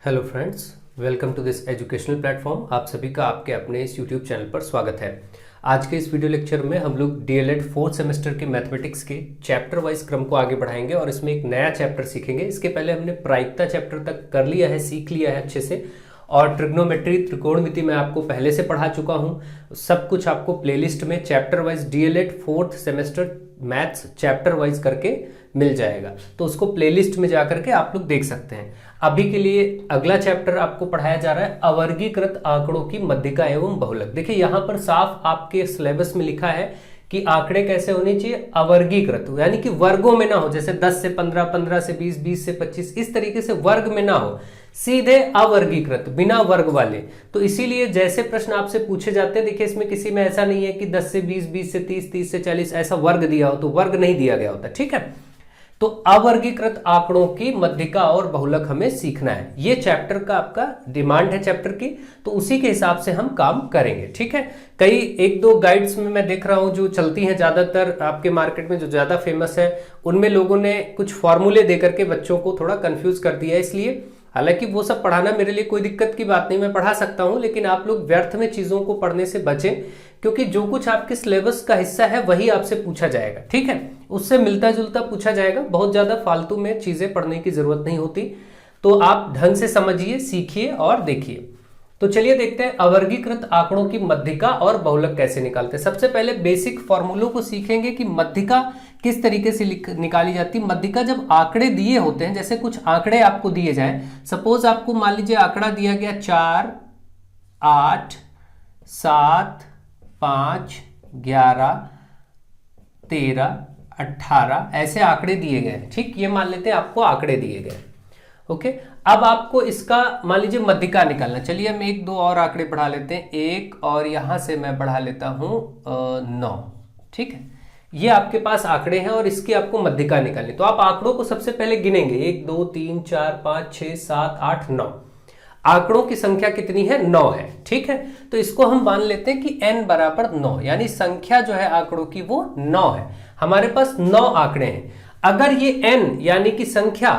Hello friends, welcome to this educational platform. आप सभी का आपके अपने इस यूट्यूब चैनल पर स्वागत है। आज के इस वीडियो लेक्चर में हम लोग डीएलएड फोर्थ सेमेस्टर के मैथमेटिक्स के चैप्टर वाइज क्रम को आगे बढ़ाएंगे और इसमें एक नया चैप्टर सीखेंगे। इसके पहले हमने प्रायिकता चैप्टर तक कर लिया है, सीख लिया है अच्छे से, और ट्रिग्नोमेट्री त्रिकोणमिति मैं आपको पहले से पढ़ा चुका हूं। सब कुछ आपको प्लेलिस्ट में chapter wise DElEd fourth semester maths chapter wise करके मिल जाएगा, तो उसको प्लेलिस्ट में जाकर के आप लोग देख सकते हैं। अभी के लिए अगला चैप्टर आपको पढ़ाया जा रहा है अवर्गीकृत आंकड़ों की मध्यिका एवं बहुलक। देखिए यहाँ पर साफ आपके सिलेबस में लिखा है कि आंकड़े कैसे होने चाहिए, अवर्गीकृत, यानी कि वर्गों में ना हो, जैसे 10 से 15, 15 से 20, 20 से 25, इस तरीके से वर्ग में ना हो, सीधे अवर्गीकृत बिना वर्ग वाले। तो इसीलिए जैसे प्रश्न आपसे पूछे जाते हैं, देखिए इसमें किसी में ऐसा नहीं है कि 10 से 20, 20 से 30, 30 से 40 ऐसा वर्ग दिया हो, तो वर्ग नहीं दिया गया होता। ठीक है, तो अवर्गीकृत आंकड़ों की मध्यिका और बहुलक हमें सीखना है। ये चैप्टर का आपका डिमांड है चैप्टर की, तो उसी के हिसाब से हम काम करेंगे। ठीक है, कई एक दो गाइड्स में मैं देख रहा हूं जो चलती हैं ज्यादातर आपके मार्केट में, जो ज्यादा फेमस है, उनमें लोगों ने कुछ फॉर्मूले देकर के बच्चों को थोड़ा कंफ्यूज कर दिया है। इसलिए हालांकि वो सब पढ़ाना मेरे लिए कोई दिक्कत की बात नहीं, मैं पढ़ा सकता हूं, लेकिन आप लोग व्यर्थ में चीजों को पढ़ने से बचें, क्योंकि जो कुछ आपके सिलेबस का हिस्सा है वही आपसे पूछा जाएगा। ठीक है, उससे मिलता जुलता पूछा जाएगा, बहुत ज्यादा फालतू में चीजें पढ़ने की जरूरत नहीं होती। तो आप ढंग से समझिए, सीखिए और देखिए। तो चलिए देखते हैं अवर्गीकृत आंकड़ों की मध्यिका और बहुलक कैसे निकालते हैं। सबसे पहले बेसिक फॉर्मूलों को सीखेंगे कि मध्यिका किस तरीके से निकाली जाती है। मध्यिका जब आंकड़े दिए होते हैं, जैसे कुछ आंकड़े आपको दिए जाए, सपोज आपको मान लीजिए आंकड़ा दिया गया 4, 8, 7, 5, 11, 13, 18 ऐसे आंकड़े दिए गए। ठीक, ये मान लेते हैं आपको आंकड़े दिए गए। ओके, अब आपको इसका मान लीजिए मध्यिका निकालना। चलिए हम एक दो और आंकड़े बढ़ा लेते हैं, 1 और यहां से मैं बढ़ा लेता हूं 9। ठीक है, ये आपके पास आंकड़े हैं और इसकी आपको मध्यिका निकालनी। तो आप आंकड़ों को सबसे पहले गिनेंगे, 1 2 3 4 5 6 7 8 9। आंकड़ों की संख्या कितनी है? 9 है। ठीक है, तो इसको हम मान लेते हैं कि n बराबर 9, यानी संख्या जो है आंकड़ों की वो 9 है। हमारे पास 9 आंकड़े हैं। अगर ये n यानी कि संख्या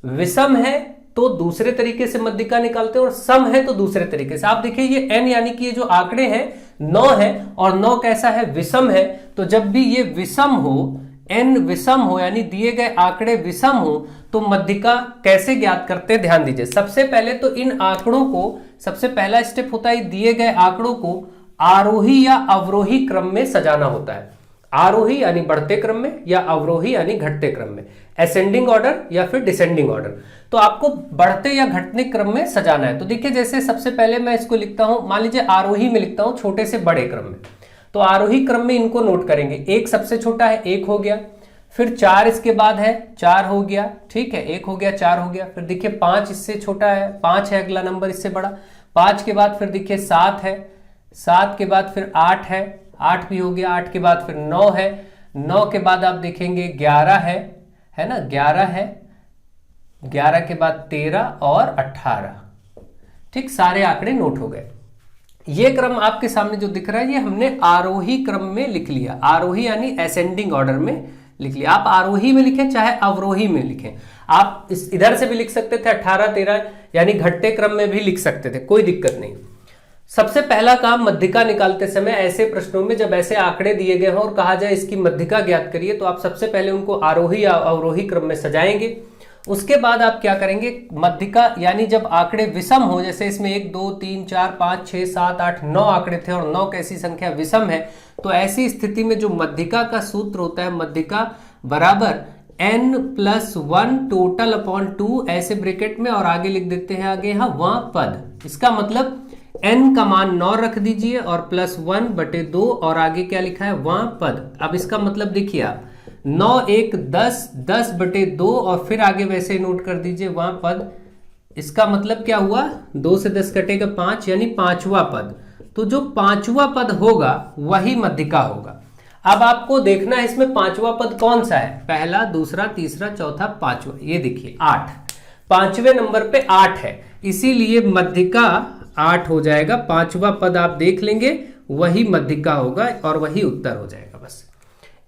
विषम है तो दूसरे तरीके से मध्यिका निकालते हैं, और सम है तो दूसरे तरीके से। आप देखिए ये n यानी कि ये जो आंकड़े हैं 9 है, और 9 कैसा है? विषम है। तो जब भी ये विषम हो, n विषम हो, यानी दिए गए आंकड़े विषम हो, तो मध्यिका कैसे ज्ञात करते हैं? ध्यान दीजिए। सबसे पहले तो इन आंकड़ों को, सबसे पहला स्टेप होता है दिए गए आंकड़ों को आरोही या अवरोही क्रम में सजाना होता है। आरोही यानी बढ़ते क्रम में, या अवरोही यानी घटते क्रम में, असेंडिंग ऑर्डर या फिर डिसेंडिंग ऑर्डर। तो आपको बढ़ते या घटते क्रम में सजाना है। तो देखिए जैसे सबसे पहले मैं इसको लिखता हूं, मान लीजिए आरोही में लिखता हूं, छोटे से बड़े क्रम में। तो आरोही क्रम में इनको नोट करेंगे। 1 सबसे छोटा है, 1 हो गया। फिर 4 इसके बाद है, 4 हो गया। ठीक है, 1 हो गया, 4 हो गया। फिर देखिए 5 इससे छोटा है, 5 है अगला नंबर इससे बड़ा। 5 के बाद फिर देखिए 7 है, 7 के बाद फिर 8 है, 8 भी हो गया। 8 के बाद फिर 9 है, 9 के बाद आप देखेंगे 11 है ना, 11 है। 11 के बाद 13 और 18। ठीक, सारे आंकड़े नोट हो गए। ये क्रम आपके सामने जो दिख रहा है, ये हमने आरोही क्रम में लिख लिया। आरोही यानी असेंडिंग ऑर्डर में लिख लिया। आप आरोही में लिखें चाहे अवरोही में लिखें, आप इस इधर से भी लिख सकते थे, 18 13 यानी घटते क्रम में भी लिख सकते थे, कोई दिक्कत नहीं। सबसे पहला काम मध्यिका निकालते समय, ऐसे प्रश्नों में जब ऐसे आंकड़े दिए गए हों और कहा जाए इसकी मध्यिका ज्ञात करिए, तो आप सबसे पहले उनको आरोही या अवरोही क्रम में सजाएंगे। उसके बाद आप क्या करेंगे? मध्यिका यानी जब आंकड़े विषम हो, जैसे इसमें 1 2 3 4 5 6 7 8 9 आंकड़े थे और 9 कैसी संख्या विषम है, तो ऐसी स्थिति में जो मध्यिका का सूत्र होता है, मध्यिका बराबर n + 1 टोटल अपॉन 2, ऐसे ब्रैकेट में, और आगे लिख देते हैं आगे यहाँ वहां पद। इसका मतलब n का मान 9 रख दीजिए और +1/2, और आगे क्या लिखा है? वहां पद। अब इसका मतलब देखिए आप, 9 1 10, 10/2, और फिर आगे वैसे नोट कर दीजिए वहां पद। इसका मतलब क्या हुआ? 2 से 10 कटेगा 5, यानी 5वां पद। तो जो 5वां पद होगा वही मध्यिका होगा। अब आपको देखना है इसमें 5वां पद कौन सा है, पहला, दूसरा, तीसरा, चौथा, 5वां। ये देखिए 8, 5वें नंबर पे 8 है, इसीलिए मध्यिका 8 हो जाएगा। 5वां पद आप देख लेंगे, वही मध्यिका होगा और वही उत्तर हो जाएगा। बस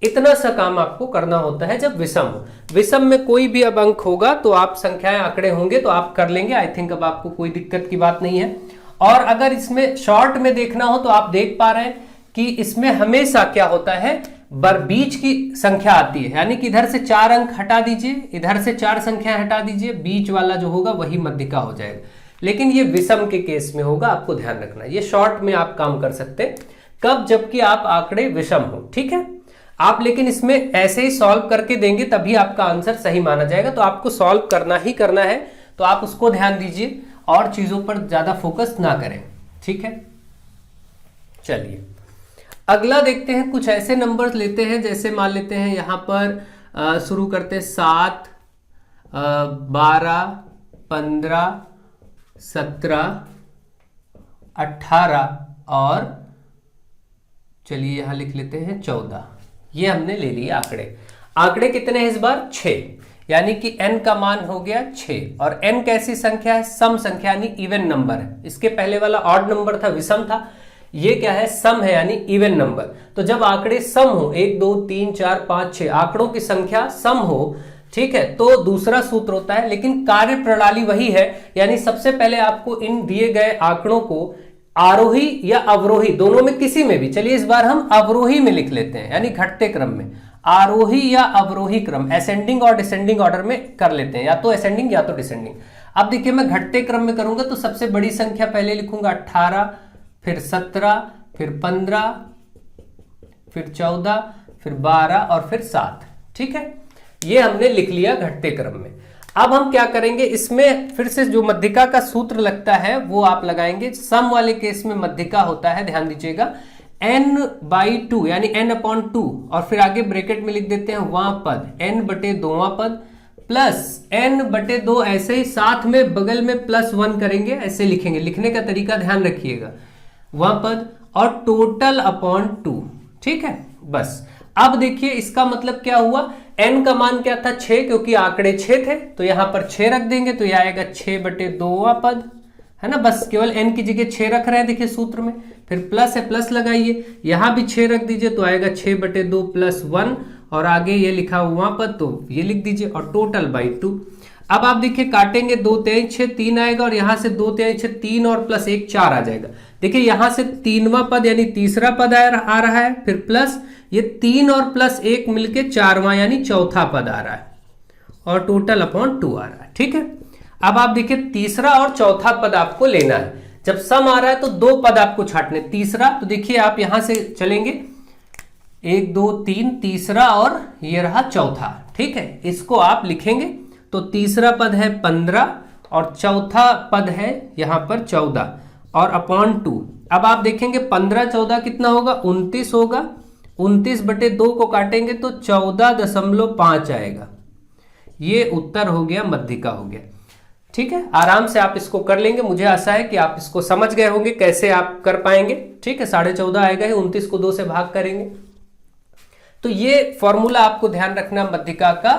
इतना सा काम आपको करना होता है जब विषम हो। विषम में कोई भी अब अंक होगा तो आप संख्याएं आंकड़े होंगे तो आप कर लेंगे, आई थिंक अब आपको कोई दिक्कत की बात नहीं है। और अगर इसमें शॉर्ट में देखना हो तो आप देख पा रहे हैं कि इसमें हमेशा क्या होता है, बीच की संख्या आती है, यानी कि इधर से 4 अंक हटा दीजिए, इधर से 4 संख्या हटा दीजिए, बीच वाला जो होगा वही मध्यिका हो जाएगा। लेकिन ये विषम के केस में होगा, आपको ध्यान रखना। ये शॉर्ट में आप काम कर सकते हैं कब, जबकि आप आंकड़े विषम हो, ठीक है। आप लेकिन इसमें ऐसे ही सॉल्व करके देंगे तभी आपका आंसर सही माना जाएगा, तो आपको सॉल्व करना ही करना है, तो आप उसको ध्यान दीजिए और चीजों पर ज्यादा फोकस ना करें, ठीक है। चलिए अगला देखते हैं। कुछ ऐसे नंबर्स लेते हैं, जैसे मान लेते हैं यहां पर शुरू करते हैं 7, 12, 15, 17, 18 और चलिए यहां लिख लेते हैं 14। ये हमने ले लिए आंकड़े। आंकड़े कितने हैं इस बार? 6, यानी कि n का मान हो गया 6। और n कैसी संख्या है? सम संख्या, यानी इवन नंबर है। इसके पहले वाला ऑड नंबर था, विषम था, ये क्या है? सम है, यानी इवन नंबर। तो जब आंकड़े सम हो, 1 2 3 4 5 6 आंकड़ों की संख्या सम हो, ठीक है, तो दूसरा सूत्र होता है, लेकिन कार्य प्रणाली वही है। यानी सबसे पहले आपको इन दिए गए आंकड़ों को आरोही या अवरोही, दोनों में किसी में भी, चलिए इस बार हम अवरोही में लिख लेते हैं, यानी घटते क्रम में, आरोही या अवरोही क्रम, असेंडिंग और डिसेंडिंग ऑर्डर में कर लेते हैं, या तो असेंडिंग या तो डिसेंडिंग। अब देखिए मैं घटते क्रम में करूंगा तो सबसे बड़ी संख्या पहले लिखूंगा 18, फिर 17, फिर 15, फिर 14, फिर 12 और फिर 7, ठीक है। ये हमने लिख लिया घटते क्रम में। अब हम क्या करेंगे, इसमें फिर से जो मध्यिका का सूत्र लगता है वो आप लगाएंगे। सम वाले केस में मध्यिका होता है, ध्यान दीजिएगा, n/2 यानी n/2, और फिर आगे ब्रैकेट में लिख देते हैं वां पद, n/2वां पद प्लस n/2, ऐसे ही साथ में बगल में +1 करेंगे, ऐसे लिखेंगे। लिखने का तरीका ध्यान रखिएगा, वह पद और टोटल अपॉन 2, ठीक है। बस अब देखिए इसका मतलब क्या हुआ, n का मान क्या था? 6, क्योंकि आंकड़े 6 थे तो यहां पर 6 रख देंगे तो यह आएगा 6/2वां पद, है ना। बस केवल n की जगह 6 रख रहे हैं, देखिए सूत्र में। फिर प्लस है, प्लस लगाइए, यहां भी 6 रख दीजिए तो आएगा 6/2 + 1, और आगे ये लिखा हुआ पद तो ये लिख दीजिए, और टोटल बाई 2। अब आप देखिए काटेंगे, 2 3 6 3 आएगा, और यहां से 2 3 6 3 और प्लस 1 4 आ जाएगा। देखिए यहां से 3वां पद यानी तीसरा पद आ रहा है, फिर प्लस ये 3 और प्लस 1 मिलके 4वां यानी चौथा पद आ रहा है, और टोटल अपॉन 2 आ रहा है, ठीक है। अब आप देखिए तीसरा और चौथा पद आपको लेना है। जब सम आ रहा है तो 2 पद आपको छांटने, तीसरा तो देखिए आप यहां से चलेंगे 1 2 3, तीसरा और ये रहा चौथा, ठीक है। इसको आप लिखेंगे तो तीसरा पद है 15 और चौथा पद है यहां पर 14 और अपॉन 2। अब आप देखेंगे 15 14 कितना होगा? 29 होगा। 29/2 को काटेंगे तो 14.5 आएगा। ये उत्तर हो गया, मध्यिका हो गया, ठीक है। आराम से आप इसको कर लेंगे, मुझे आशा है कि आप इसको समझ गए होंगे कैसे आप कर पाएंगे, ठीक है। 14.5 आएगा ही, 29 को 2 से भाग करेंगे तो ये फॉर्मूला आपको ध्यान रखना मध्यिका का।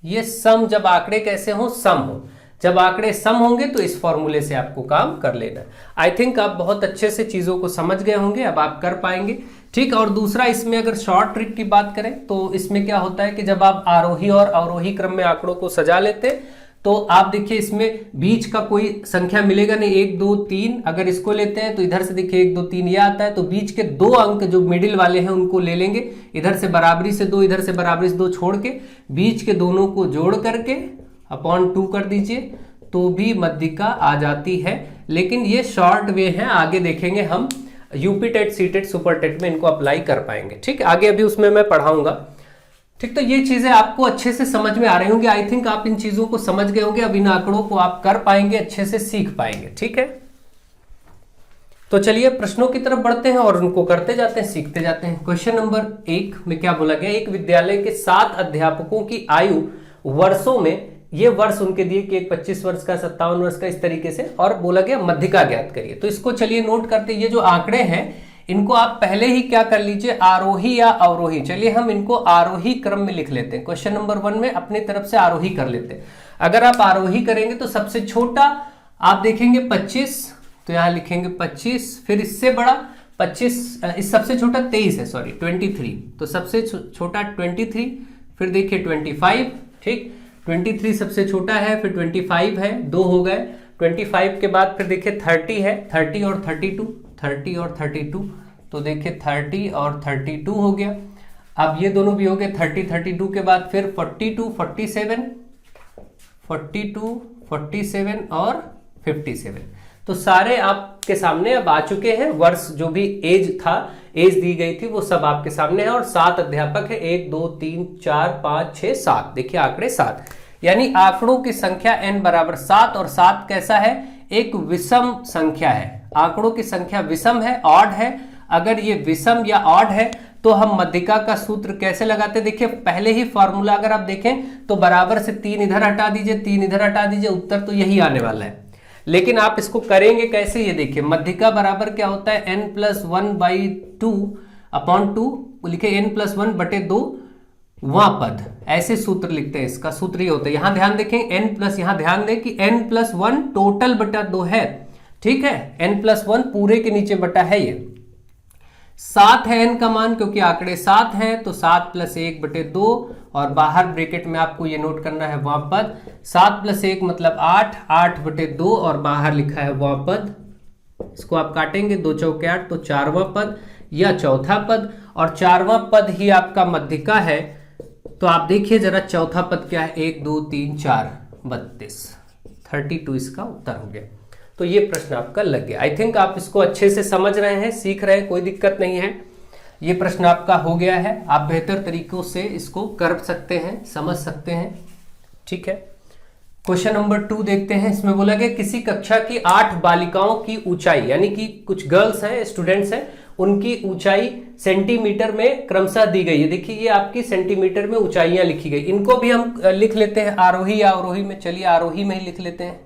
ये सम, जब आंकड़े कैसे हो? सम हो। जब आंकड़े सम होंगे तो इस फॉर्मूले से आपको काम कर लेना। आई थिंक आप बहुत अच्छे से चीजों को समझ गए होंगे, अब आप कर पाएंगे, ठीक। और दूसरा, इसमें अगर शॉर्ट ट्रिक की बात करें तो इसमें क्या होता है कि जब आप आरोही और अवरोही क्रम में आंकड़ों को सजा लेते हैं तो आप देखिए इसमें बीच का कोई संख्या मिलेगा नहीं, 1 2 3 अगर इसको लेते हैं तो इधर से देखिए 1 2 3 ये आता है, तो बीच के 2 अंक जो मिडिल वाले हैं उनको ले लेंगे, इधर से बराबरी से 2, इधर से बराबरी से 2 छोड़ के बीच के दोनों को जोड़ करके अपॉन 2 कर दीजिए तो भी मध्यिका आ जाती है। लेकिन ये शॉर्ट वे है, आगे देखेंगे हम UP TET, C TET, super TET में इनको अप्लाई कर पाएंगे, ठीक है। आगे अभी उसमें मैं पढ़ाऊंगा, ठीक। तो ये चीजें आपको अच्छे से समझ में आ रही होंगी। आई थिंक आप इन चीजों को समझ गए होंगे, अब इन आंकड़ों को आप कर पाएंगे, अच्छे से सीख पाएंगे, ठीक है। तो चलिए प्रश्नों की तरफ बढ़ते हैं और उनको करते जाते हैं, सीखते जाते हैं। क्वेश्चन नंबर 1 में क्या बोला गया, एक विद्यालय के 7 अध्यापकों की आयु वर्षों में, ये वर्ष उनके दिए कि एक 25 वर्ष का, 57 वर्ष का, इस तरीके से, और बोला गया मध्यिका ज्ञात करिए। तो इसको चलिए नोट करते, ये जो आंकड़े हैं इनको आप पहले ही क्या कर लीजिए, आरोही या अवरोही। चलिए हम इनको आरोही क्रम में लिख लेते हैं। क्वेश्चन नंबर 1 में अपनी तरफ से आरोही कर लेते हैं। अगर आप आरोही करेंगे तो सबसे छोटा आप देखेंगे 25, तो यहां लिखेंगे 25, फिर इससे बड़ा 25, इस सबसे छोटा 23 है, सॉरी 23, तो सबसे छोटा 23, फिर देखिए 25, ठीक, 23 सबसे छोटा है, फिर 25 है, 2 हो गए, 25 के बाद फिर देखिए 30 है, 30 और 32, 30 और 32, तो देखिए 30 और 32 हो गया। अब ये दोनों भी हो गए, 30 32 के बाद फिर 42 47, 42 47 और 57, तो सारे आपके सामने अब आ चुके हैं। वर्ष जो भी एज था, एज दी गई थी, वो सब आपके सामने है। और 7 अध्यापक है, 1 2 3 4 5 6 7, देखिए आंकड़े 7, यानी आंकड़ों की संख्या n बराबर 7। और 7 कैसा है? एक विषम संख्या है। आंकड़ों की संख्या विषम है, ऑड है। अगर ये विषम या ऑड है तो हम मध्यिका का सूत्र कैसे लगाते? देखिए पहले ही फॉर्मूला अगर आप देखें तो बराबर से 3 इधर हटा दीजिए, 3 इधर हटा दीजिए, उत्तर तो यही आने वाला है। लेकिन आप इसको करेंगे कैसे, ये देखिए, मध्यिका बराबर क्या होता है? n+1/2 अपॉन 2, लिखे n+1 बटे 2 वां पद, ऐसे सूत्र लिखते हैं। इसका सूत्र ये होता है, यहां ध्यान देखें n+, यहां ध्यान दें कि n+1 टोटल बटा 2 है, ठीक है, n+1 पूरे के नीचे बटा है, ये 7 है n का मान, क्योंकि आंकड़े 7 हैं, तो 7 + 1 बटे 2, और बाहर ब्रैकेट में आपको ये नोट करना है वहां पद, 7 + 1 मतलब 8, 8 बटे 2, और बाहर लिखा है वहां पद। इसको आप काटेंगे, 2 चौके 8, तो 4वां पद या चौथा पद, और 4वां पद ही आपका मध्यिका है। तो आप देखिए जरा चौथा पद क्या है, 1 2 3 4 32, 32 इसका उत्तर हो गया। तो ये प्रश्न आपका लग गया। आई थिंक आप इसको अच्छे से समझ रहे हैं, सीख रहे हैं, कोई दिक्कत नहीं है। ये प्रश्न आपका हो गया है, आप बेहतर तरीकों से इसको कर सकते हैं, समझ सकते हैं, ठीक है। क्वेश्चन नंबर 2 देखते हैं। इसमें बोला गया किसी कक्षा की 8 बालिकाओं की ऊंचाई, यानी कि कुछ गर्ल्स हैं, स्टूडेंट्स हैं, उनकी ऊंचाई सेंटीमीटर में क्रमशः दी गई है। देखिए ये आपकी सेंटीमीटर में ऊंचाइयां लिखी गई, इनको भी हम लिख लेते हैं आरोही या अवरोही में। चलिए आरोही में ही लिख लेते हैं,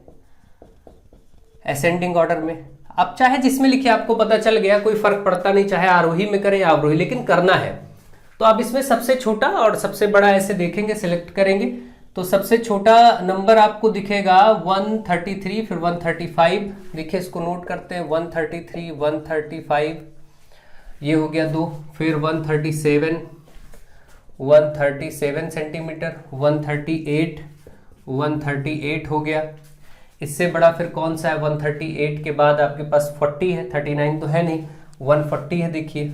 असेंडिंग ऑर्डर में। अब चाहे जिसमें लिखे आपको पता चल गया, कोई फर्क पड़ता नहीं, चाहे आरोही में करें या अवरोही, लेकिन करना है। तो अब इसमें सबसे छोटा और सबसे बड़ा ऐसे देखेंगे, सिलेक्ट करेंगे, तो सबसे छोटा नंबर आपको दिखेगा 133, फिर 135, देखिए इसको नोट करते हैं, 133 135, ये हो गया 2, फिर 137 सेंटीमीटर, 138 हो गया। इससे बड़ा फिर कौन सा है? 138 के बाद आपके पास 40 है, 39 तो है नहीं, 140 है, देखिए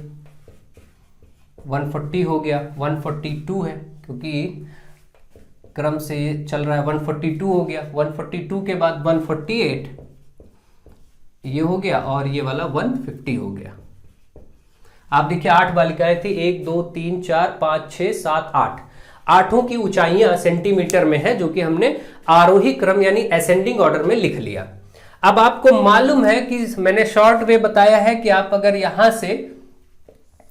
140 हो गया, 142 है, क्योंकि क्रम से ये चल रहा है, 142 हो गया, 142 के बाद 148 ये हो गया, और ये वाला 150 हो गया। आप देखिए 8 बालिकाएं थी, 1 2 3 4 5 6 7 8, आठों की ऊंचाइयां सेंटीमीटर में है, जो कि हमने आरोही क्रम यानी असेंडिंग ऑर्डर में लिख लिया। अब आपको मालूम है कि मैंने शॉर्ट वे बताया है कि आप अगर यहां से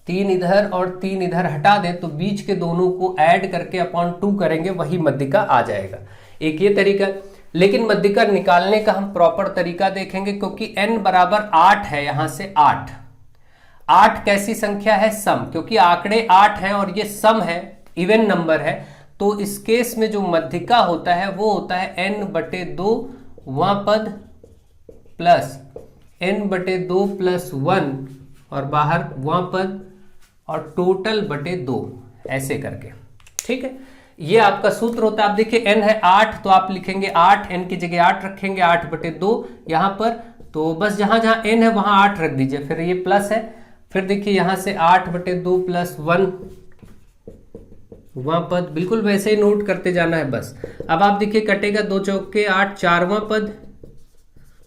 3 इधर और 3 इधर हटा दें तो बीच के दोनों को ऐड करके अपॉन 2 करेंगे, वही मध्यिका आ जाएगा। एक ये तरीका, लेकिन मध्यिका निकालने का हम प्रॉपर तरीका देखेंगे, क्योंकि n बराबर 8 है, यहां से 8 कैसी संख्या है? सम, क्योंकि आंकड़े 8 हैं और ये सम है, इवन नंबर है, तो इस केस में जो मध्यिका होता है वो होता है n/2 वां पद प्लस n/2 + 1 और बाहर वां पद और टोटल बटे 2, ऐसे करके, ठीक है। ये आपका सूत्र होता है। आप देखिए n है 8, तो आप लिखेंगे 8, n की जगह 8 रखेंगे, 8/2 यहां पर, तो बस जहां जहां n है वहां 8 रख दीजिए, फिर ये प्लस है, फिर देखिए यहां से 8/2 + 1 वहां पद, बिल्कुल वैसे ही नोट करते जाना है बस। अब आप देखिए कटेगा, 2 चौके 8, 4वां पद,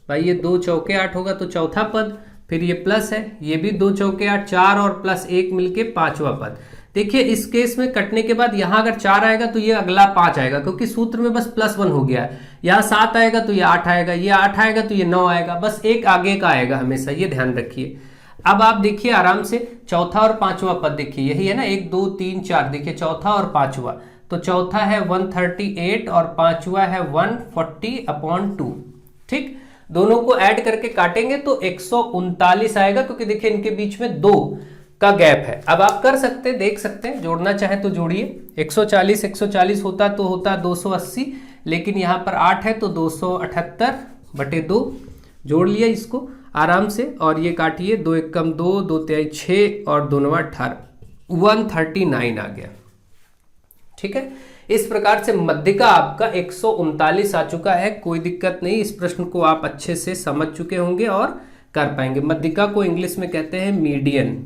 भाई ये 2 चौके 8 होगा तो चौथा पद, फिर ये प्लस है, ये भी 2 चौके 8, 4 और प्लस 1 मिलके 5वां पद। देखिए इस केस में कटने के बाद यहां अगर 4 आएगा तो ये अगला 5 आएगा, क्योंकि सूत्र में बस +1 हो गया है। यहाँ 7 आएगा तो ये 8 आएगा, ये 8 आएगा तो ये 9 आएगा, बस एक आगे का आएगा हमेशा, ये ध्यान रखिए। अब आप देखिए आराम से चौथा और 5वां पद देखिए, यही है ना, 1 2 3 4, देखिए चौथा और 5वां, तो चौथा है 138 और 5वां है 140/2, ठीक। दोनों को ऐड करके काटेंगे तो 139 आएगा, क्योंकि देखिए इनके बीच में 2 का गैप है। अब आप कर सकते हैं, देख सकते हैं, जोड़ना चाहे तो जोड़िए, 140 होता तो होता 280, लेकिन यहाँ पर 8 है तो 278/2 जोड़ लिया इसको। आराम से, और ये काटिए, 2 एकम 2, 2 तिहाई 6 और 2 नवा 18, 139 आ गया। ठीक है, इस प्रकार से मध्यिका आपका 139 आ चुका है। कोई दिक्कत नहीं, इस प्रश्न को आप अच्छे से समझ चुके होंगे और कर पाएंगे। मध्यिका को इंग्लिश में कहते हैं मीडियन।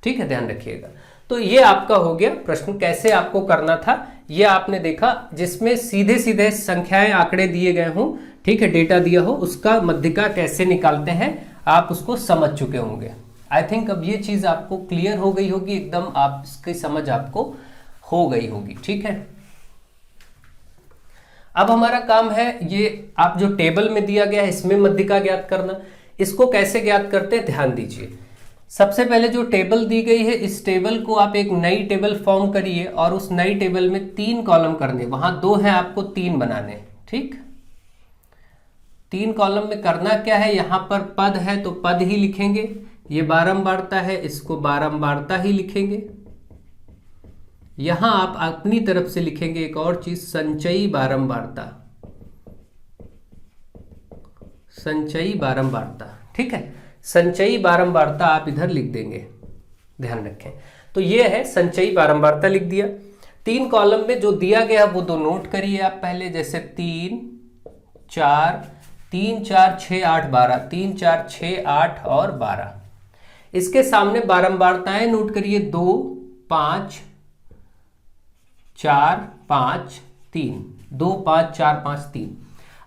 ठीक है, ध्यान रखिएगा। तो ये आपका हो गया प्रश्न। कैसे आपको करना था ये आपने देखा, जिसमें सीधे सीधे संख्याएं आंकड़े दिए गए हों, ठीक है, डेटा दिया हो, उसका मध्यिका कैसे निकालते हैं आप उसको समझ चुके होंगे। आई थिंक अब ये चीज आपको क्लियर हो गई होगी एकदम, आप इसकी समझ आपको हो गई होगी। ठीक है, अब हमारा काम है ये आप जो टेबल में दिया गया है इसमें मध्यिका ज्ञात करना। इसको कैसे ज्ञात करते हैं ध्यान दीजिए। सबसे पहले जो टेबल दी गई है, इस टेबल को आप एक नई टेबल फॉर्म करिए और उस नई टेबल में 3 कॉलम करने, वहां 2 है, आपको 3 बनाने। ठीक, 3 कॉलम में करना क्या है, यहां पर पद है तो पद ही लिखेंगे, ये बारंबारता है इसको बारंबारता ही लिखेंगे। यहां आप अपनी तरफ से लिखेंगे एक और चीज, संचयी बारंबारता, संचयी बारंबारता। ठीक है, संचयी बारंबारता आप इधर लिख देंगे, ध्यान रखें। तो ये है संचयी बारंबारता, लिख दिया। 3 कॉलम में जो दिया गया वो 2 नोट करिए आप पहले, जैसे 3 4 3 4 6 8 12, 3 4 6 8 और 12। इसके सामने बारंबारताएं नोट करिए, 2 5 4 5 3, 2 5 4 5 3।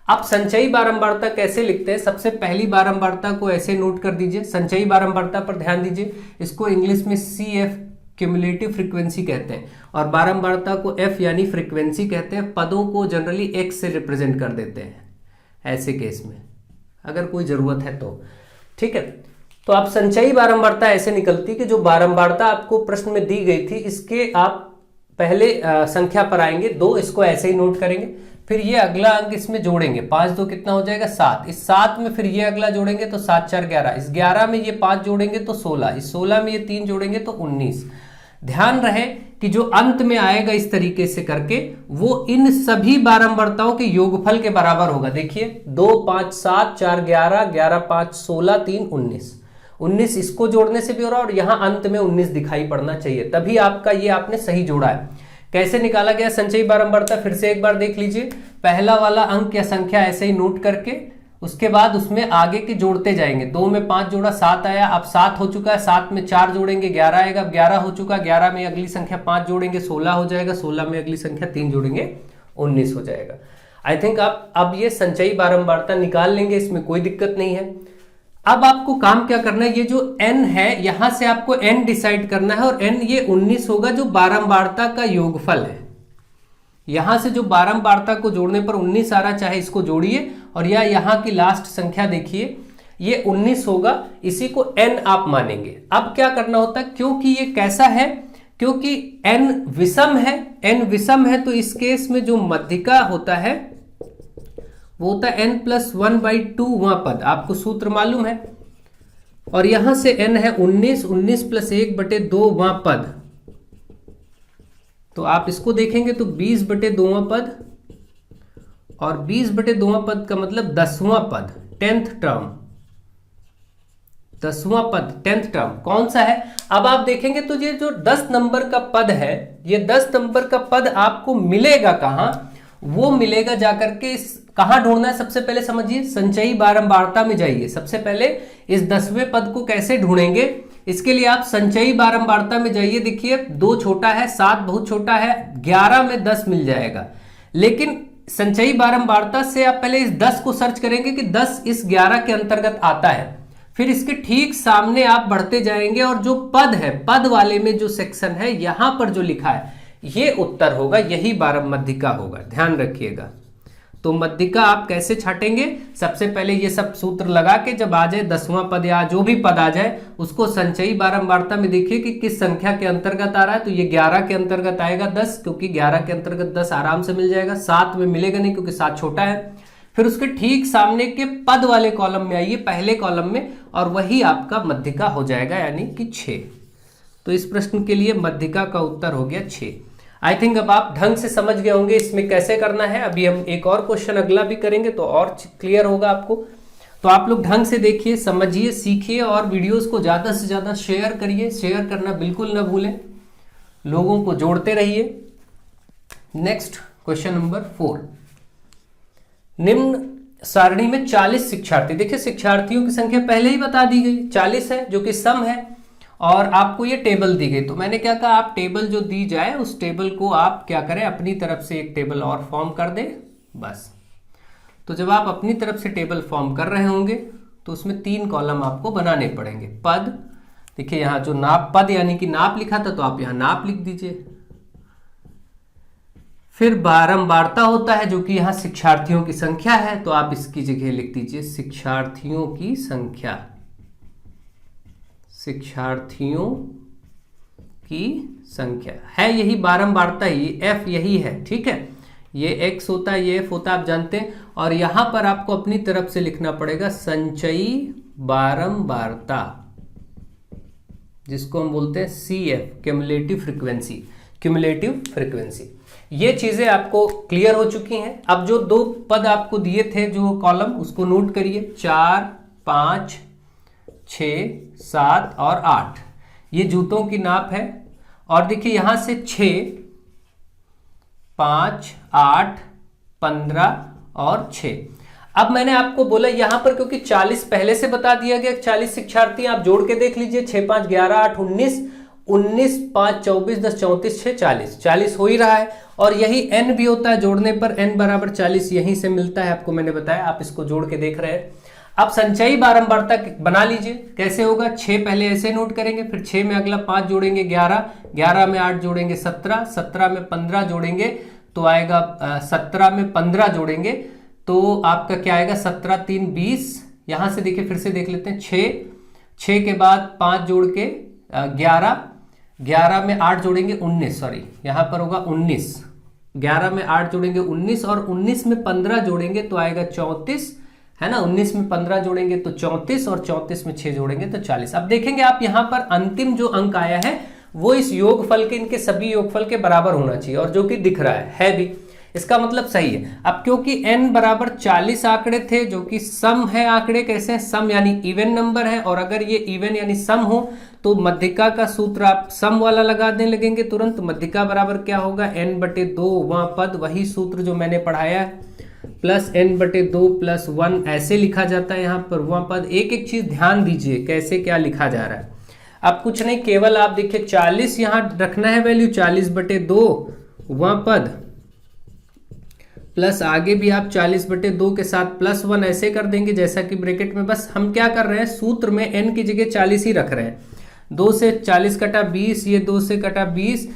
अब संचयी बारंबारता कैसे लिखते हैं, सबसे पहली बारंबारता को ऐसे नोट कर दीजिए। संचयी बारंबारता पर ध्यान दीजिए, इसको इंग्लिश में CF क्यूमुलेटिव फ्रीक्वेंसी कहते हैं, और बारंबारता को F यानी फ्रीक्वेंसी कहते हैं। पदों को जनरली X से रिप्रेजेंट कर देते हैं ऐसे केस में, अगर कोई जरूरत है तो। ठीक है, तो आप संचयी बारंबारता ऐसे निकलती कि जो बारंबारता आपको प्रश्न में दी गई थी, इसके आप पहले संख्या पर आएंगे 2, इसको ऐसे ही नोट करेंगे, फिर ये अगला अंक इसमें जोड़ेंगे, 5 2 कितना हो जाएगा 7, इस 7 में फिर ये अगला जोड़ेंगे तो 7 4 11, इस 11 में ये 5 जोड़ेंगे तो 16, इस 16 में ये 3 जोड़ेंगे तो 19। ध्यान रहे कि जो अंत में आएगा इस तरीके से करके वो इन सभी बारंबारताओं के योगफल के बराबर होगा। देखिए 2 5 7 4 11, 11 5 16, 3 19, 19 इसको जोड़ने से भी हो रहा है और यहां अंत में 19 दिखाई पड़ना चाहिए, तभी आपका ये आपने सही जोड़ा है। कैसे निकाला गया संचयी बारंबारता, फिर से एक बार देख लीजिए। पहला वाला अंक या संख्या ऐसे ही नोट करके उसके बाद उसमें आगे के जोड़ते जाएंगे। 2 में 5 जोड़ा 7 आया, अब 7 हो चुका है, 7 में 4 जोड़ेंगे 11 आएगा, अब 11 हो चुका, 11 में अगली संख्या 5 जोड़ेंगे 16 हो जाएगा, 16 में अगली संख्या 3 जोड़ेंगे 19 हो जाएगा। आई थिंक आप अब ये संचयी बारंबारता निकाल लेंगे, इसमें कोई दिक्कत नहीं है। अब आपको काम क्या करना है, ये जो n है यहां से आपको n डिसाइड करना है, और n ये 19 होगा जो बारंबारता का योगफल है। यहां से जो बारंबारता को जोड़ने पर 19 आ रहा, चाहे इसको जोड़िए, और या यहां की लास्ट संख्या देखिए ये 19 होगा, इसी को n आप मानेंगे। अब क्या करना होता है, क्योंकि ये कैसा है, क्योंकि n विषम है, n विषम है, तो इस केस में जो मध्यिका होता है वो होता है n+1/2 वहां पद, आपको सूत्र मालूम है, और यहां से n है 19, 19 + 1/2 वहां पद, तो आप इसको देखेंगे तो 20/2 पद, और 20/2 पद का मतलब 10वां पद, 10th टर्म, 10वां पद 10th टर्म कौन सा है। अब आप देखेंगे तो ये जो 10 नंबर का पद है, ये 10 नंबर का पद आपको मिलेगा कहां, वो मिलेगा जाकर के इस, कहां ढूंढना है सबसे पहले समझिए, संचयी बारंबारता में जाइए। सबसे पहले इस 10वें पद को कैसे ढूंढेंगे, इसके लिए आप संचयी बारंबारता में जाइए। देखिए 2 छोटा है, 7 बहुत छोटा है, 11 में 10 मिल जाएगा, लेकिन संचयी बारंबारता से आप पहले इस 10 को सर्च करेंगे कि 10 इस 11 के अंतर्गत आता है, फिर इसके ठीक सामने आप बढ़ते जाएंगे और जो पद है, पद वाले में जो सेक्शन है यहां पर जो लिखा है ये उत्तर होगा, यही मध्यिका होगा, ध्यान रखिएगा। तो मध्यिका आप कैसे छाटेंगे, सबसे पहले ये सब सूत्र लगा के जब आ जाए 10वां पद या जो भी पद आ जाए उसको संचयी बारंबारता में देखिए कि किस संख्या के अंतर्गत आ रहा है, तो ये 11 के अंतर्गत आएगा 10, क्योंकि 11 के अंतर्गत 10 आराम से मिल जाएगा, 7 में मिलेगा नहीं क्योंकि 7 छोटा है। फिर उसके ठीक सामने के पद वाले कॉलम में आइए, पहले कॉलम में, और वही आपका मध्यिका हो जाएगा, यानी कि 6। तो इस प्रश्न के लिए मध्यिका का उत्तर हो गया 6। आई थिंक अब आप ढंग से समझ गए होंगे इसमें कैसे करना है। अभी हम एक और क्वेश्चन अगला भी करेंगे तो और क्लियर होगा आपको। तो आप लोग ढंग से देखिए, समझिए, सीखिए और वीडियोस को ज़्यादा से ज़्यादा शेयर करिए। शेयर करना बिल्कुल ना भूलें, लोगों को जोड़ते रहिए। नेक्स्ट क्वेश्चन नंबर 4, निम्न सारणी में 40 शिक्षार्थी, देखिए शिक्षार्थियों की संख्या पहले ही बता दी गई 40 है जो कि सम है, और आपको ये टेबल दी गई। तो मैंने क्या कहा, आप टेबल जो दी जाए उस टेबल को आप क्या करें, अपनी तरफ से एक टेबल और फॉर्म कर दें बस। तो जब आप अपनी तरफ से टेबल फॉर्म कर रहे होंगे तो उसमें 3 कॉलम आपको बनाने पड़ेंगे। पद, देखिए यहाँ जो नाप, पद यानी कि नाप लिखा था तो आप यहाँ नाप लिख दीजिए। फिर बारंबारता होता है जो कि यहाँ शिक्षार्थियों की संख्या है, तो आप इसकी जगह लिख दीजिए शिक्षार्थियों की संख्या, शिक्षार्थियों की संख्या है, यही बारंबारता, ये एफ यही है, ठीक है। ये एक्स होता है, ये एफ होता है, आप जानते हैं। और यहां पर आपको अपनी तरफ से लिखना पड़ेगा संचयी बारंबारता, जिसको हम बोलते हैं C F, cumulative frequency, cumulative frequency. ये चीजें आपको क्लियर हो चुकी हैं। अब जो 2 पद आपको दिए थे जो कॉलम, उसको नोट करिए, 4, 5, 6, 7 और 8, ये जूतों की नाप है। और देखिए यहां से 6, 5, 8, 15 और 6। अब मैंने आपको बोला यहां पर क्योंकि 40 पहले से बता दिया गया, 40 शिक्षार्थी, आप जोड़ के देख लीजिए, 6, 5, 11, 8, 19, 19, 5, 24, 10, 34, 6, 40, 40 हो ही रहा है। और यही n भी होता है, जोड़ने पर n बराबर 40 यहीं से मिलता है, आपको मैंने बताया, आप इसको जोड़ के देख रहे हैं। अब संचयी बारंबारता बना लीजिए, कैसे होगा, 6 पहले ऐसे नोट करेंगे, फिर 6 में अगला 5 जोड़ेंगे 11, 11 में 8 जोड़ेंगे 17, 17 में 15 जोड़ेंगे तो आएगा 17 में 15 जोड़ेंगे तो आपका क्या आएगा, 17, 3, 20। यहां से देखिए फिर से देख लेते हैं, 6 के बाद 5 जोड़ के 11, 11 में 8 जोड़ेंगे 19, सॉरी यहां पर होगा 19, 11 में 8 जोड़ेंगे 19 और 19 में 15 जोड़ेंगे तो आएगा 34, है ना। 19 में 15 जोड़ेंगे तो 34 और 34 में 6 जोड़ेंगे तो 40। अब देखेंगे आप यहां पर अंतिम जो अंक आया है वो इस योगफल के, इनके सभी योगफल के बराबर होना चाहिए, और जो कि दिख रहा है भी, इसका मतलब सही है। अब क्योंकि n बराबर 40 आंकड़े थे जो कि सम है, आंकड़े कैसे हैं, सम यानी इवन नंबर है, और अगर ये इवन यानी सम हो तो मध्यिका का सूत्र आप सम वाला लगाने लगेंगे तुरंत। मध्यिका बराबर क्या होगा, n/2 वह पद, वही सूत्र जो मैंने पढ़ाया है, प्लस n/2 + 1 ऐसे लिखा जाता है यहाँ पर वह पद। एक एक चीज ध्यान दीजिए कैसे क्या लिखा जा रहा है। अब कुछ नहीं, केवल आप देखिए 40 यहां रखना है वैल्यू, 40/2 वह पद, प्लस आगे भी आप 40/2 के साथ +1 ऐसे कर देंगे जैसा कि ब्रैकेट में। बस हम क्या कर रहे हैं, सूत्र में n की जगह 40 ही रख रहे हैं। 2 से 40 कटा 20, ये 2 से कटा 20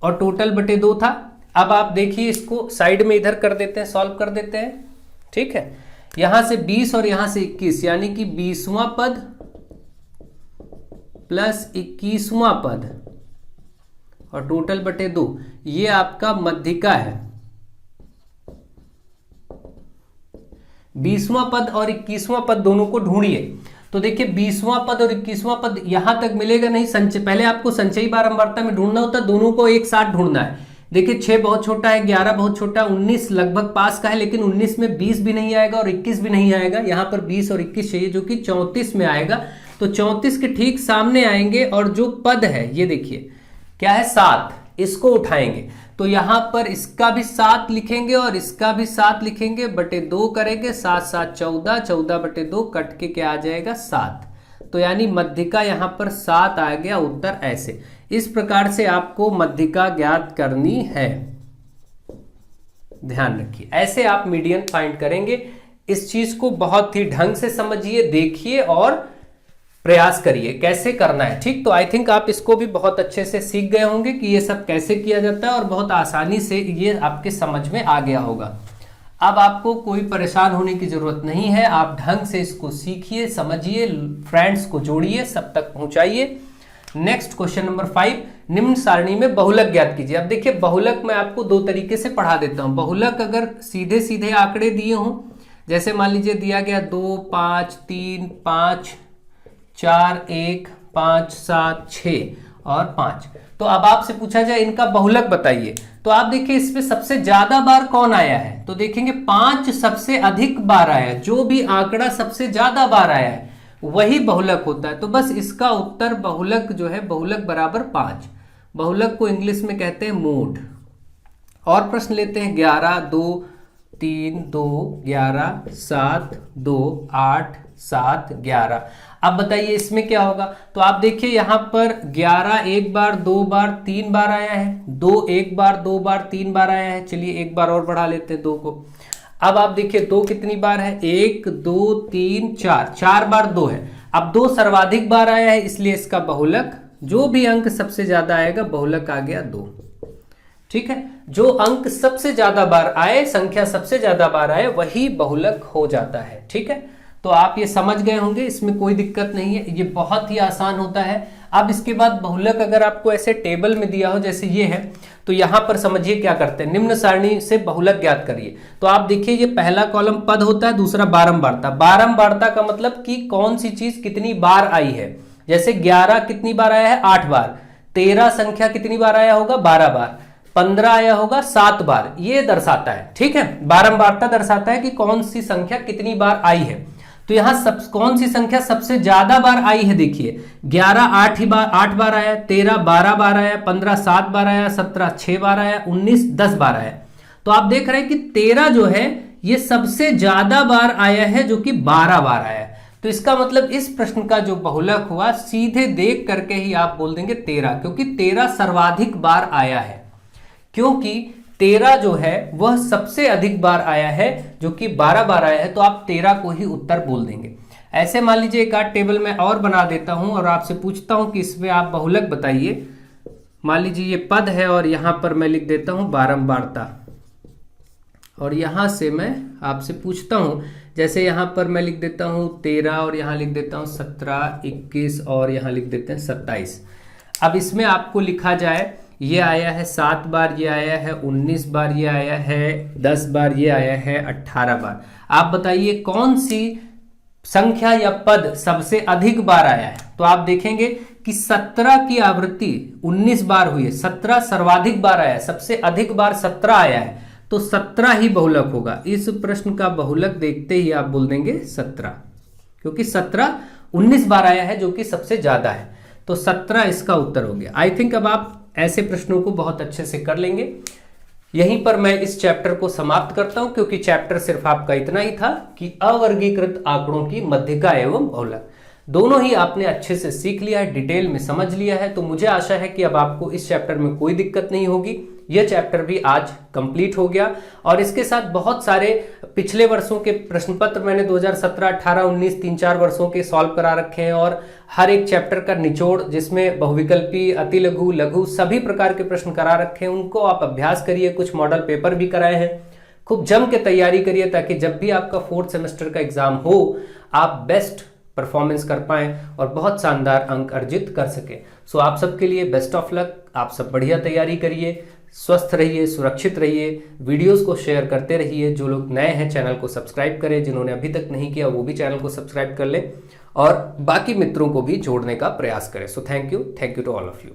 और टोटल बटे 2 था। अब आप देखिए इसको साइड में इधर कर देते हैं, सॉल्व कर देते हैं, ठीक है। यहां से 20 और यहां से 21, यानी कि 20वां पद प्लस 21वां पद और टोटल बटे 2, ये आपका मध्यिका है। 20वां पद और 21वां पद दोनों को ढूंढिए। तो देखिए 20वां पद और 21वां पद यहां तक मिलेगा नहीं, पहले आपको संचयी बारंबारता में ढूंढना होता है, दोनों को एक साथ ढूंढना है। देखिए 6 बहुत छोटा है, 11 बहुत छोटा है, 19 लगभग पास का है, लेकिन 19 में 20 भी नहीं आएगा और 21 भी नहीं आएगा। यहां पर 20 और 21 चाहिए जो कि 34 में आएगा, तो 34 के ठीक सामने आएंगे। और जो पद है ये देखिए क्या है, 7, इसको उठाएंगे तो यहां पर इसका भी 7 लिखेंगे और इसका भी 7 लिखेंगे, बटे 2 करेंगे, 7 7 14, 14/2 कट के क्या आ जाएगा 7। तो यानी मध्यिका यहां पर 7 आ गया, उत्तर ऐसे। इस प्रकार से आपको मध्यिका ज्ञात करनी है, ध्यान रखिए। ऐसे आप मीडियन फाइंड करेंगे। इस चीज को बहुत ही ढंग से समझिए, देखिए और प्रयास करिए कैसे करना है, ठीक। तो आई थिंक आप इसको भी बहुत अच्छे से सीख गए होंगे कि ये सब कैसे किया जाता है और बहुत आसानी से ये आपके समझ में आ गया होगा। अब आपको कोई परेशान होने की जरूरत नहीं है, आप ढंग से इसको सीखिए, समझिए, फ्रेंड्स को जोड़िए, सब तक पहुंचाइए। नेक्स्ट क्वेश्चन नंबर 5, निम्न सारणी में बहुलक ज्ञात कीजिए। अब देखिए बहुलक मैं आपको 2 तरीके से पढ़ा देता हूं। बहुलक अगर सीधे सीधे आंकड़े दिए हों, जैसे मान लीजिए दिया गया 2, 5, 3, 5, 4, 1, 5, 7, 6 और 5। तो अब आपसे पूछा जाए इनका बहुलक बताइए, तो आप देखिए इसमें सबसे ज्यादा बार कौन आया है, तो देखेंगे 5 सबसे अधिक बार आया है। जो भी आंकड़ा सबसे ज्यादा बार आया है वही बहुलक होता है। तो बस इसका उत्तर बहुलक जो है, बहुलक बराबर 5। बहुलक को इंग्लिश में कहते हैं मोड। और प्रश्न लेते हैं 11, 2, 3, 2, 11, 7, 2, 8, 7, 11। अब बताइए इसमें क्या होगा, तो आप देखिए यहां पर 11 एक बार, 2 बार, 3 बार आया है, 2 एक बार, 2 बार, 3 बार आया है। चलिए एक बार और बढ़ा लेते हैं 2 को। अब आप देखिए 2 कितनी बार है, 1, 2, 3, 4, 4 बार 2 है। अब 2 सर्वाधिक बार आया है, इसलिए इसका बहुलक, जो भी अंक सबसे ज्यादा आएगा बहुलक आ गया 2। ठीक है, जो अंक सबसे ज्यादा बार आए, संख्या सबसे ज्यादा बार आए, वही बहुलक हो जाता है। ठीक है, तो आप ये समझ गए होंगे, इसमें कोई दिक्कत नहीं है, ये बहुत ही आसान होता है। अब इसके बाद बहुलक अगर आपको ऐसे टेबल में दिया हो जैसे ये है, तो यहां पर समझिए क्या करते हैं, निम्न सारणी से बहुलक ज्ञात करिए। तो आप देखिए ये पहला कॉलम पद होता है, दूसरा बारंबारता। बारंबारता का मतलब कि कौन सी चीज कितनी बार आई है। जैसे 11 कितनी बार आया है, 8 बार। 13 संख्या कितनी बार आया होगा, 12 बार। 15 आया होगा 7 बार। ये दर्शाता है, ठीक है, बारंबारता दर्शाता है कि कौन सी संख्या कितनी बार आई है। तो यहां कौन सी संख्या सबसे ज्यादा बार आई है, देखिए 11 8 बार आया, 13 12 बार आया, 15 7 बार आया, 17 6 बार आया, 19 10 बार आया। तो आप देख रहे हैं कि 13 जो है ये सबसे ज्यादा बार आया है, जो कि 12 बार आया। तो इसका मतलब इस प्रश्न का जो बहुलक हुआ, सीधे देख करके ही आप बोल देंगे 13, क्योंकि 13 सर्वाधिक बार आया है। क्योंकि 13 जो है वह सबसे अधिक बार आया है, जो कि 12 बार आया है, तो आप 13 को ही उत्तर बोल देंगे। ऐसे मान लीजिए एक आध टेबल में और बना देता हूं और आपसे पूछता हूं कि इसमें आप बहुलक बताइए। मान लीजिए ये पद है और यहां पर मैं लिख देता हूं बारंबारता, और यहां से मैं आपसे पूछता हूं, जैसे यहां पर मैं लिख देता हूं 13 और यहां लिख देता हूं 17, 21 और यहां लिख देते हैं 27। अब इसमें आपको लिखा जाए, ये आया है 7 बार, ये आया है 19 बार, ये आया है 10 बार, ये आया है 18 बार। आप बताइए कौन सी संख्या या पद सबसे अधिक बार आया है। तो आप देखेंगे कि 17 की आवृत्ति 19 बार हुई है, 17 सर्वाधिक बार आया है, सबसे अधिक बार 17 आया है, तो 17 ही बहुलक होगा। इस प्रश्न का बहुलक देखते ही आप बोल देंगे 17, क्योंकि 17 19 बार आया है, जो कि सबसे ज्यादा है। तो 17 इसका उत्तर हो गया। आई थिंक अब आप ऐसे प्रश्नों को बहुत अच्छे से कर लेंगे। यहीं पर मैं इस चैप्टर को समाप्त करता हूं, क्योंकि चैप्टर सिर्फ आपका इतना ही था कि अवर्गीकृत आंकड़ों की मध्यिका एवं बहुलक दोनों ही आपने अच्छे से सीख लिया है, डिटेल में समझ लिया है। तो मुझे आशा है कि अब आपको इस चैप्टर में कोई दिक्कत नहीं होगी। यह चैप्टर भी आज कंप्लीट हो गया, और इसके साथ बहुत सारे पिछले वर्षों के प्रश्न पत्र मैंने 2017, 18, 19 3-4 वर्षों के सॉल्व करा रखे हैं, और हर एक चैप्टर का निचोड़, जिसमें बहुविकल्पी, अति लघु, लघु सभी प्रकार के प्रश्न करा रखे हैं, उनको आप अभ्यास करिए। कुछ मॉडल पेपर भी कराए हैं, खूब जम के तैयारी करिए, ताकि जब भी आपका 4th सेमेस्टर का एग्जाम हो आप बेस्ट परफॉर्मेंस कर पाएं और बहुत शानदार अंक अर्जित कर सके। सो आप सबके लिए बेस्ट ऑफ लक। आप सब बढ़िया तैयारी करिए, स्वस्थ रहिए, सुरक्षित रहिए, वीडियोस को शेयर करते रहिए। जो लोग नए हैं चैनल को सब्सक्राइब करें, जिन्होंने अभी तक नहीं किया वो भी चैनल को सब्सक्राइब कर लें, और बाकी मित्रों को भी जोड़ने का प्रयास करें। So thank you to all of you.